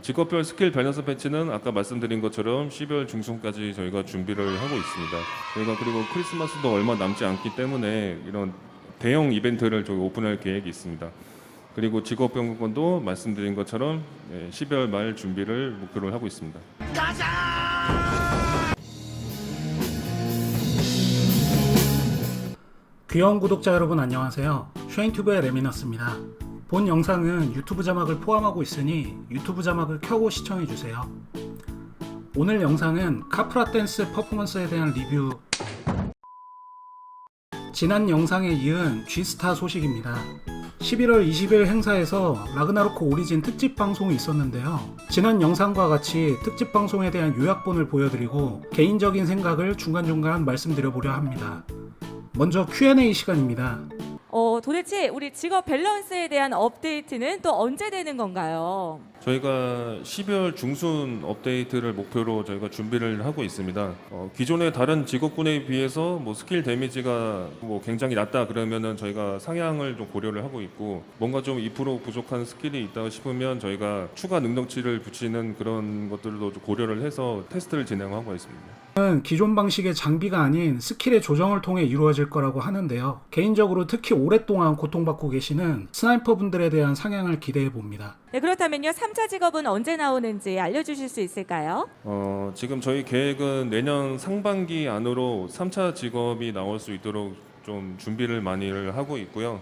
직업별 스킬 밸런스 패치는 아까 말씀드린 것처럼 12월 중순까지 저희가 준비를 하고 있습니다. 저희가 그리고 크리스마스도 얼마 남지 않기 때문에 이런 대형 이벤트를 저희 오픈할 계획이 있습니다. 그리고 직업병건도 말씀드린 것처럼 12월 말 준비를 목표로 하고 있습니다. 귀여운 구독자 여러분 안녕하세요. 슈행튜브의 레미너스입니다. 본 영상은 유튜브 자막을 포함하고 있으니 유튜브 자막을 켜고 시청해주세요. 오늘 영상은 카프라 댄스 퍼포먼스에 대한 리뷰, 지난 영상에 이은 G스타 소식입니다. 11월 20일 행사에서 라그나로크 오리진 특집 방송이 있었는데요. 지난 영상과 같이 특집 방송에 대한 요약본을 보여드리고 개인적인 생각을 중간중간 말씀드려보려 합니다. 먼저 Q&A 시간입니다. 도대체 우리 직업 밸런스에 대한 업데이트는 또 언제 되는 건가요? 저희가 12월 중순 업데이트를 목표로 저희가 준비를 하고 있습니다. 기존의 다른 직업군에 비해서 스킬 데미지가 굉장히 낮다 그러면은 저희가 상향을 좀 고려를 하고 있고, 뭔가 좀 2% 부족한 스킬이 있다 싶으면 저희가 추가 능력치를 붙이는 그런 것들도 좀 고려를 해서 테스트를 진행하고 있습니다. 기존 방식의 장비가 아닌 스킬의 조정을 통해 이루어질 거라고 하는데요. 개인적으로 특히 오랫동안 고통받고 계시는 스나이퍼 분들에 대한 상향을 기대해 봅니다. 네, 그렇다면요. 3차 직업은 언제 나오는지 알려주실 수 있을까요? 지금 저희 계획은 내년 상반기 안으로 3차 직업이 나올 수 있도록 좀 준비를 많이 하고 있고요.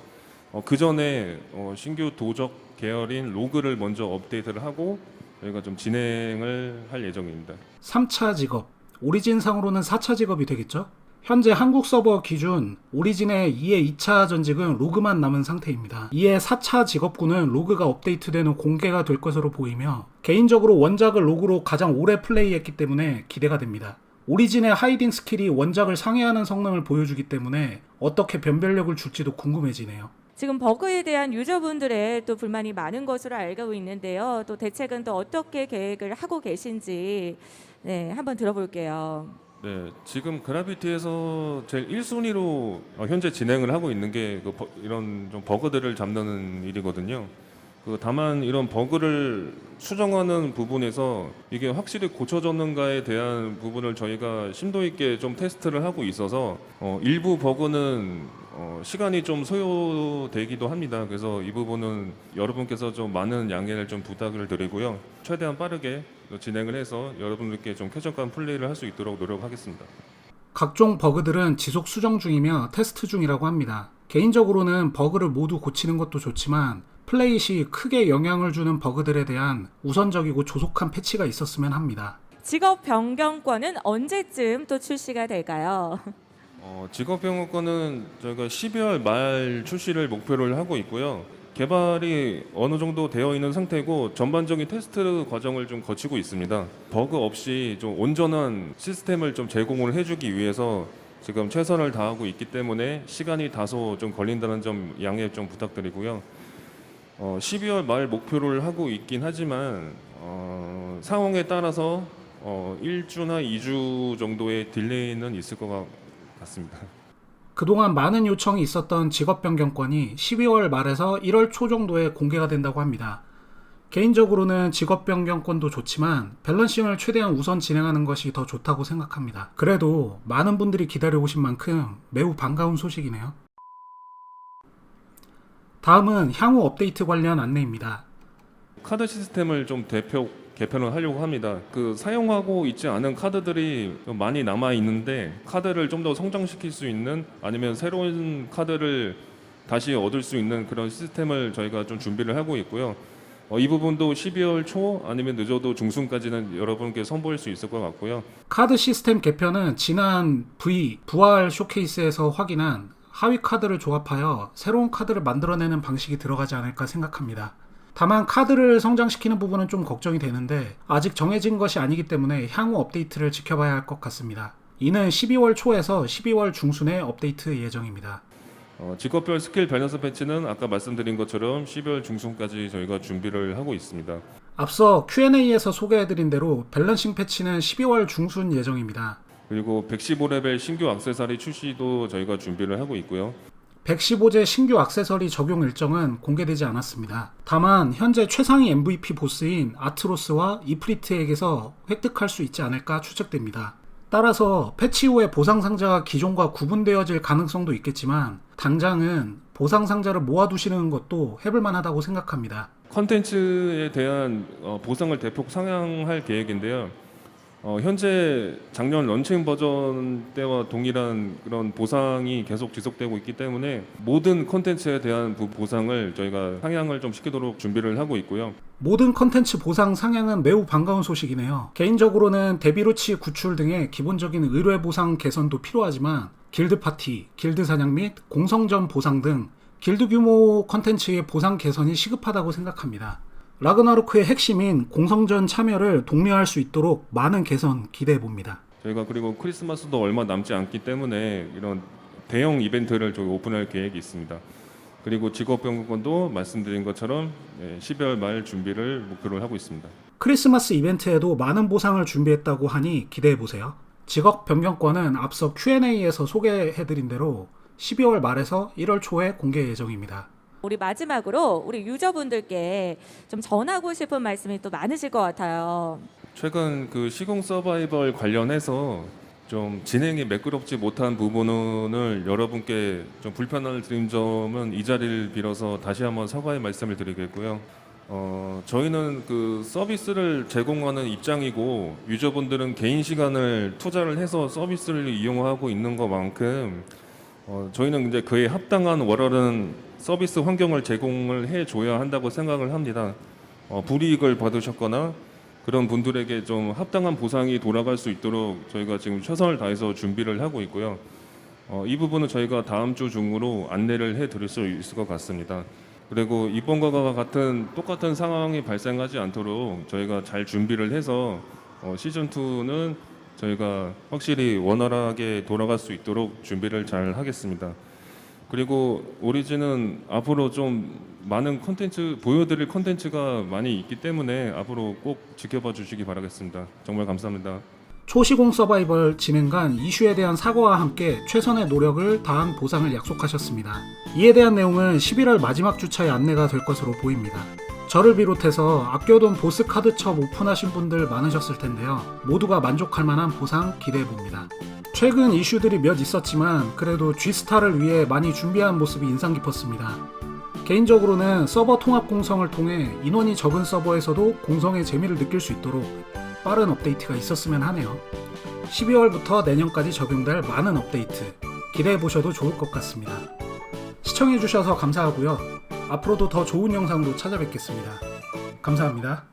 그 전에 신규 도적 계열인 로그를 먼저 업데이트를 하고 저희가 좀 진행을 할 예정입니다. 3차 직업, 오리진상으로는 4차 직업이 되겠죠? 현재 한국 서버 기준 오리진의 2의 2차 전직은 로그만 남은 상태입니다. 2의 4차 직업군은 로그가 업데이트되는 공개가 될 것으로 보이며, 개인적으로 원작을 로그로 가장 오래 플레이했기 때문에 기대가 됩니다. 오리진의 하이딩 스킬이 원작을 상회하는 성능을 보여주기 때문에 어떻게 변별력을 줄지도 궁금해지네요. 지금 버그에 대한 유저분들의 또 불만이 많은 것으로 알고 있는데요. 또 대책은 또 어떻게 계획을 하고 계신지 한번 들어볼게요. 네, 지금 그라비티에서 제일 1순위로 현재 진행을 하고 있는 게 이런 좀 버그들을 잡는 일이거든요. 다만 이런 버그를 수정하는 부분에서 이게 확실히 고쳐졌는가에 대한 부분을 저희가 심도 있게 좀 테스트를 하고 있어서 일부 버그는 시간이 좀 소요되기도 합니다. 그래서 이 부분은 여러분께서 좀 많은 양해를 좀 부탁을 드리고요. 최대한 빠르게 진행을 해서 여러분들께 좀 쾌적한 플레이를 할 수 있도록 노력하겠습니다. 각종 버그들은 지속 수정 중이며 테스트 중이라고 합니다. 개인적으로는 버그를 모두 고치는 것도 좋지만 플레이 시 크게 영향을 주는 버그들에 대한 우선적이고 조속한 패치가 있었으면 합니다. 직업 변경권은 언제쯤 또 출시가 될까요? 직업병원권은 저희가 12월 말 출시를 목표를 하고 있고요. 개발이 어느 정도 되어 있는 상태고 전반적인 테스트 과정을 좀 거치고 있습니다. 버그 없이 좀 온전한 시스템을 좀 제공을 해주기 위해서 지금 최선을 다하고 있기 때문에 시간이 다소 좀 걸린다는 점 양해 좀 부탁드리고요. 12월 말 목표를 하고 있긴 하지만 상황에 따라서 1주나 2주 정도의 딜레이는 있을 것 같습니다. 그동안 많은 요청이 있었던 직업 변경권이 12월 말에서 1월 초 정도에 공개가 된다고 합니다. 개인적으로는 직업 변경권도 좋지만 밸런싱을 최대한 우선 진행하는 것이 더 좋다고 생각합니다. 그래도 많은 분들이 기다려오신 만큼 매우 반가운 소식이네요. 다음은 향후 업데이트 관련 안내입니다. 카드 시스템을 좀 개편을 하려고 합니다. 사용하고 있지 않은 카드들이 좀 많이 남아 있는데 카드를 좀 더 성장시킬 수 있는, 아니면 새로운 카드를 다시 얻을 수 있는 그런 시스템을 저희가 좀 준비를 하고 있고요. 이 부분도 12월 초 아니면 늦어도 중순까지는 여러분께 선보일 수 있을 것 같고요. 카드 시스템 개편은 지난 부활 쇼케이스에서 확인한 하위 카드를 조합하여 새로운 카드를 만들어내는 방식이 들어가지 않을까 생각합니다. 다만 카드를 성장시키는 부분은 좀 걱정이 되는데 아직 정해진 것이 아니기 때문에 향후 업데이트를 지켜봐야 할 것 같습니다. 이는 12월 초에서 12월 중순에 업데이트 예정입니다. 직업별 스킬 밸런스 패치는 아까 말씀드린 것처럼 12월 중순까지 저희가 준비를 하고 있습니다. 앞서 Q&A에서 소개해드린 대로 밸런싱 패치는 12월 중순 예정입니다. 그리고 115레벨 신규 액세서리 출시도 저희가 준비를 하고 있고요. 115제 신규 액세서리 적용 일정은 공개되지 않았습니다. 다만 현재 최상위 MVP 보스인 아트로스와 이프리트에게서 획득할 수 있지 않을까 추측됩니다. 따라서 패치 후에 보상 상자가 기존과 구분되어질 가능성도 있겠지만 당장은 보상 상자를 모아두시는 것도 해볼만 하다고 생각합니다. 컨텐츠에 대한 보상을 대폭 상향할 계획인데요. 현재 작년 런칭 버전 때와 동일한 그런 보상이 계속 지속되고 있기 때문에 모든 콘텐츠에 대한 보상을 저희가 상향을 좀 시키도록 준비를 하고 있고요. 모든 컨텐츠 보상 상향은 매우 반가운 소식이네요. 개인적으로는 데비로치 구출 등의 기본적인 의뢰 보상 개선도 필요하지만 길드 파티, 길드 사냥 및 공성전 보상 등 길드 규모 컨텐츠의 보상 개선이 시급하다고 생각합니다. 라그나로크의 핵심인 공성전 참여를 독려할 수 있도록 많은 개선 기대해봅니다. 저희가 그리고 크리스마스도 얼마 남지 않기 때문에 이런 대형 이벤트를 저희 오픈할 계획이 있습니다. 그리고 직업병건도 말씀드린 것처럼 12월 말 준비를 목표로 하고 있습니다. 크리스마스 이벤트에도 많은 보상을 준비했다고 하니 기대해보세요. 직업 변경권은 앞서 Q&A에서 소개해드린 대로 12월 말에서 1월 초에 공개 예정입니다. 우리 마지막으로 우리 유저분들께 좀 전하고 싶은 말씀이 또 많으실 것 같아요. 최근 그 시공 서바이벌 관련해서 좀 진행이 매끄럽지 못한 부분을 여러분께 좀 불편함을 드린 점은 이 자리를 빌어서 다시 한번 사과의 말씀을 드리겠고요. 저희는 그 서비스를 제공하는 입장이고 유저분들은 개인 시간을 투자를 해서 서비스를 이용하고 있는 것만큼 저희는 이제 그에 합당한 원활한 서비스 환경을 제공을 해줘야 한다고 생각을 합니다. 불이익을 받으셨거나 그런 분들에게 좀 합당한 보상이 돌아갈 수 있도록 저희가 지금 최선을 다해서 준비를 하고 있고요. 이 부분은 저희가 다음 주 중으로 안내를 해드릴 수 있을 것 같습니다. 그리고 이번과 같은 똑같은 상황이 발생하지 않도록 저희가 잘 준비를 해서 시즌2는 저희가 확실히 원활하게 돌아갈 수 있도록 준비를 잘 하겠습니다. 그리고 오리진은 앞으로 좀 많은 콘텐츠 보여드릴 콘텐츠가 많이 있기 때문에 앞으로 꼭 지켜봐 주시기 바라겠습니다. 정말 감사합니다. 초시공 서바이벌 진행간 이슈에 대한 사과와 함께 최선의 노력을 다한 보상을 약속하셨습니다. 이에 대한 내용은 11월 마지막 주차에 안내가 될 것으로 보입니다. 저를 비롯해서 아껴둔 보스 카드첩 오픈하신 분들 많으셨을 텐데요. 모두가 만족할 만한 보상 기대해봅니다. 최근 이슈들이 몇 있었지만 그래도 G스타를 위해 많이 준비한 모습이 인상 깊었습니다. 개인적으로는 서버 통합 공성을 통해 인원이 적은 서버에서도 공성의 재미를 느낄 수 있도록 빠른 업데이트가 있었으면 하네요. 12월부터 내년까지 적용될 많은 업데이트 기대해보셔도 좋을 것 같습니다. 시청해주셔서 감사하고요. 앞으로도 더 좋은 영상으로 찾아뵙겠습니다. 감사합니다.